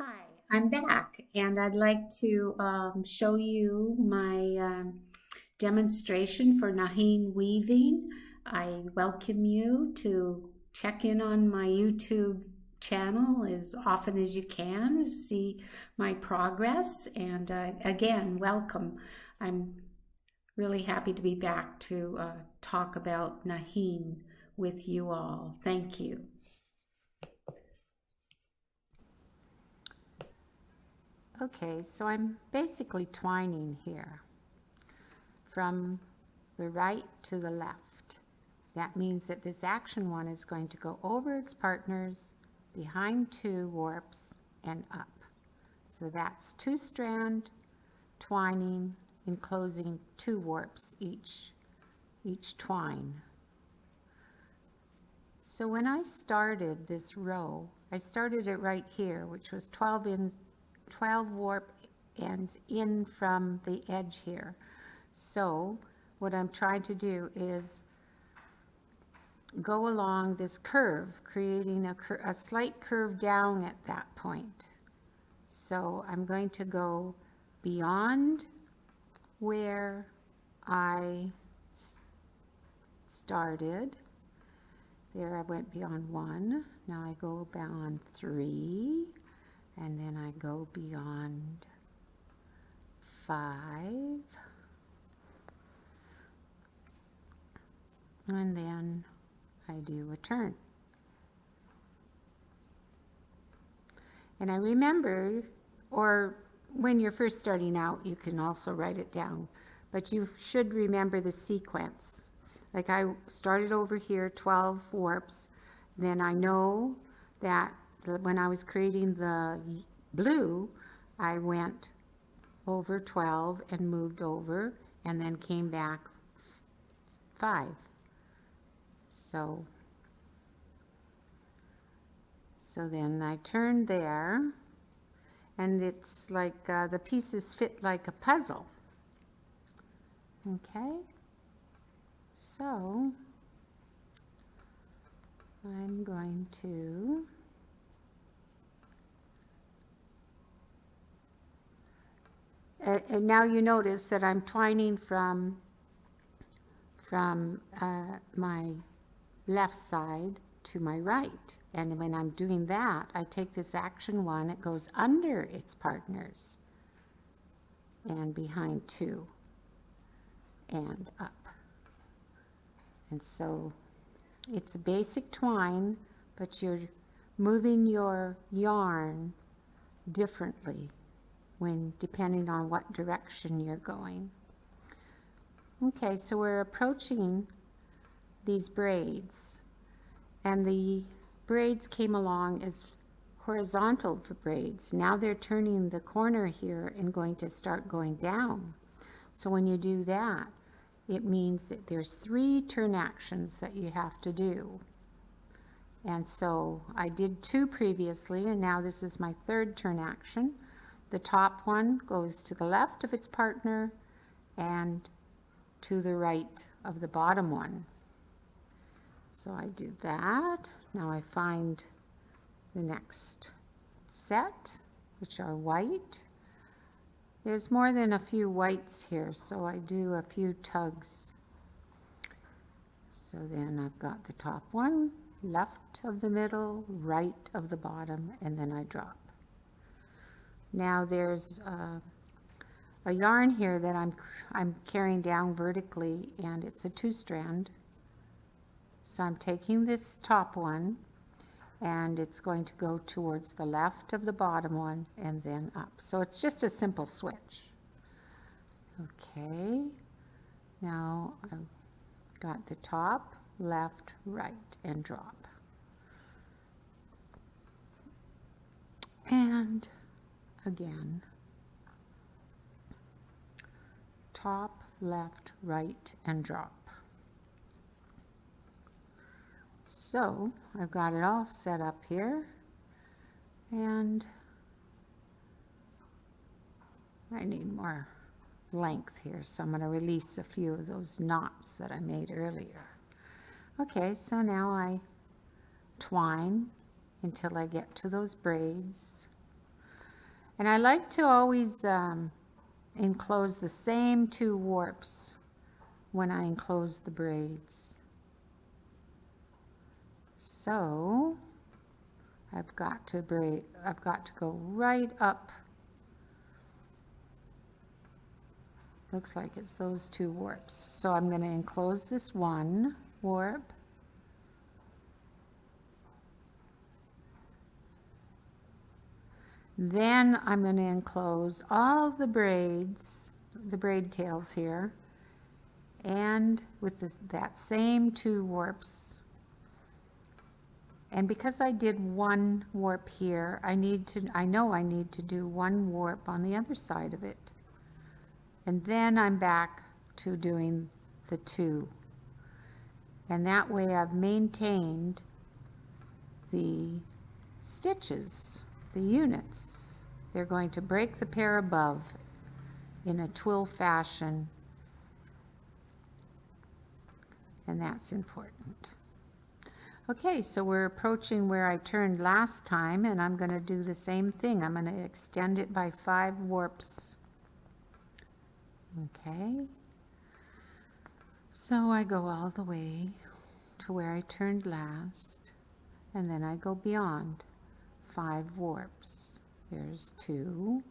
Hi, I'm back and I'd like to show you my demonstration for Naaxiin weaving. I welcome you to check in on my YouTube channel as often as you can, see my progress, and again, welcome. I'm really happy to be back to talk about Naaxiin with you all. Thank you. Okay, so I'm basically twining here from the right to the left. That means that this action one is going to go over its partners, behind two warps, and up. So that's two strand twining, enclosing two warps each twine. So when I started this row, I started it right here, which was 12 warp ends in from the edge here. So what I'm trying to do is go along this curve, creating a slight curve down at that point. So I'm going to go beyond where I started. There I went beyond one. Now I go beyond three, and then I go beyond 5, and then I do a turn. And I remember, or when you're first starting out, you can also write it down, but you should remember the sequence. Like I started over here, 12 warps, then I know that when I was creating the blue, I went over 12 and moved over, and then came back 5. So then I turned there, and it's like the pieces fit like a puzzle. Okay, so I'm going to and now you notice that I'm twining from my left side to my right. And when I'm doing that, I take this action one, it goes under its partners and behind two and up. And so it's a basic twine, but you're moving your yarn differently depending on what direction you're going. Okay, so we're approaching these braids, and the braids came along as horizontal for braids. Now they're turning the corner here and going to start going down. So when you do that, it means that there's 3 turn actions that you have to do. And so I did 2 previously, and now this is my 3rd turn action. The top one goes to the left of its partner and to the right of the bottom one. So I did that. Now I find the next set, which are white. There's more than a few whites here, so I do a few tugs. So then I've got the top one, left of the middle, right of the bottom, and then I drop. Now there's a yarn here that I'm carrying down vertically, and it's a 2-strand. So I'm taking this top one, and it's going to go towards the left of the bottom one and then up. So it's just a simple switch. Okay, now I've got the top, left, right, and drop. And again, top, left, right, and drop. So I've got it all set up here, and I need more length here, so I'm going to release a few of those knots that I made earlier. Okay, so now I twine until I get to those braids, And I like to always enclose the same 2 warps when I enclose the braids. So I've got to go right up. Looks like it's those 2 warps. So I'm going to enclose this 1 warp. Then I'm going to enclose all the braids, the braid tails here, and with that same 2 warps. And because I did 1 warp here, I know I need to do 1 warp on the other side of it. And then I'm back to doing the 2. And that way I've maintained the stitches, the units. They're going to break the pair above in a twill fashion, and that's important. Okay, so we're approaching where I turned last time, and I'm going to do the same thing. I'm going to extend it by 5 warps. Okay, so I go all the way to where I turned last, and then I go beyond 5 warps. There's 2,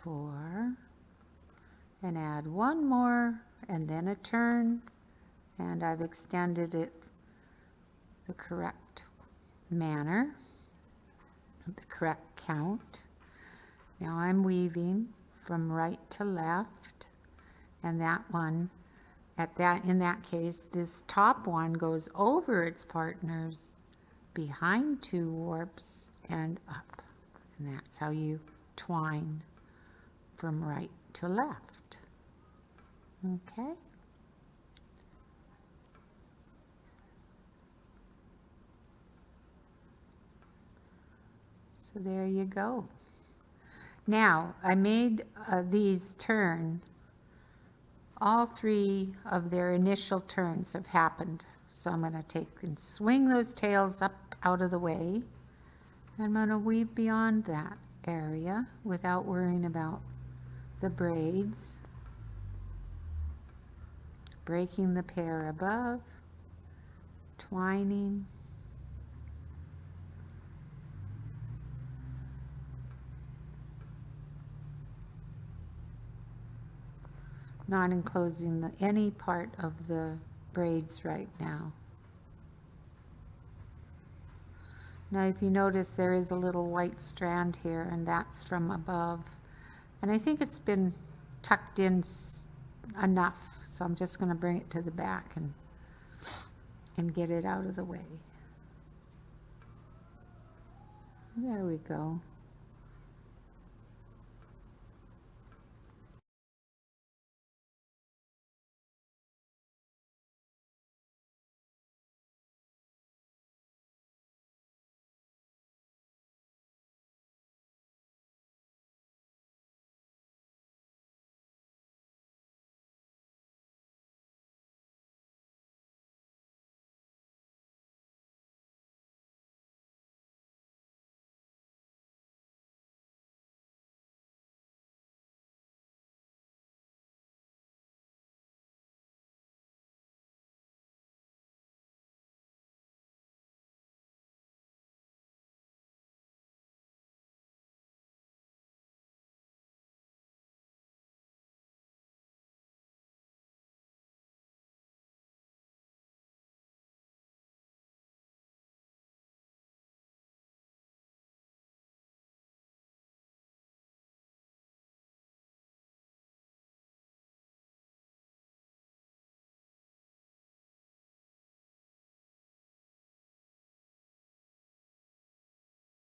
4, and add 1 more, and then a turn, and I've extended it the correct manner, the correct count. Now I'm weaving from right to left, and that one, in that case, this top one goes over its partners, behind 2 warps, and up. And that's how you twine from right to left. Okay? So there you go. Now, I made these turn. All 3 of their initial turns have happened. So I'm going to take and swing those tails up out of the way. I'm going to weave beyond that area without worrying about the braids. Breaking the pair above, twining. Not enclosing any part of the braids right now. Now if you notice, there is a little white strand here, and that's from above. And I think it's been tucked in enough, so I'm just going to bring it to the back and get it out of the way. There we go.